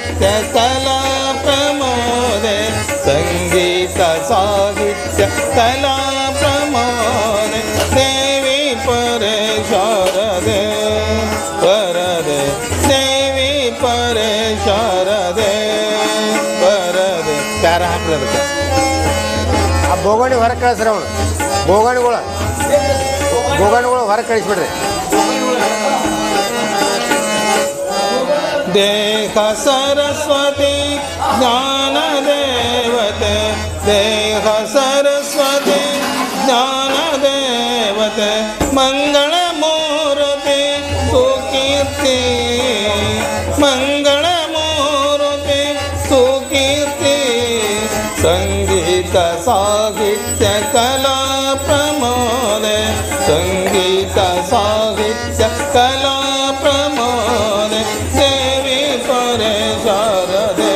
ಸಾಹಿತ್ಯ ಕಲಾ ಪ್ರಮೋದೆ ಸಂಗೀತ ಸಾಹಿತ್ಯ ಕಲಾ ಪ್ರಮೋದೆ ದೇವಿ ಪರೆ ಶಾರದೆ ವರದೆ ದೇವಿ ಪರೆ ಶಾರದೆ ವರದೆ ಪ್ಯಾರ ಹಾಕ್ರಿ ಅದಕ್ಕೆ ಆ ಬೋಗಣಿ ಹೊರಗೆ ಕಳಿಸ್ರಿ ಅವನು ಬೋಗಣಿಗಳು ಹೊರಗೆ ಕಳಿಸ್ಬಿಡ್ರಿ ದೇಹ ಸರಸ್ವತಿ ಜ್ಞಾನ ದೇವತೆ ದೇಹ ಸರಸ್ವತಿ ಜ್ಞಾನ ದೇವತೆ ಮಂಗಳ ಮೂರ್ತಿ ಸುಕೀರ್ತಿ ಮಂಗಳ ಮೂರ್ತಿ ಸುಕೀರ್ತಿ ಸಂಗೀತ ಸಾಹಿತ್ಯ ಕಲಾ ಪ್ರಮೋದೆ ಸಂಗೀತ ಸಾಹಿತ್ಯ ಕಲಾ ಪ್ರಮೋದೆ ದೇವಿ ಪರೆ ಶಾರದೆ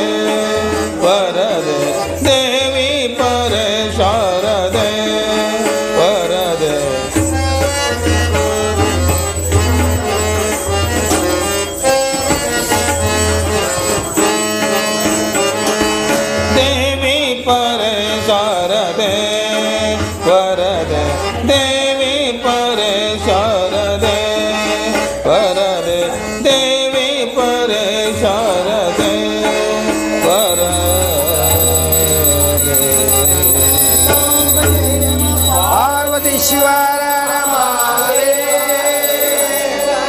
ವರದೆ ದೇವಿ ಪರೆ ಶಾರದೆ ವರದೆ ದೇವಿ ಪರೆ ಶಾರದೆ ವರದೆ ದೇವಿ ಪರೆ ಶಾರದೆ ವರದೆ ದೇವಿ ಪರೆ ಶಾರದೆ ವರದೆ ಪಾರ್ವತಿ ಶಿವ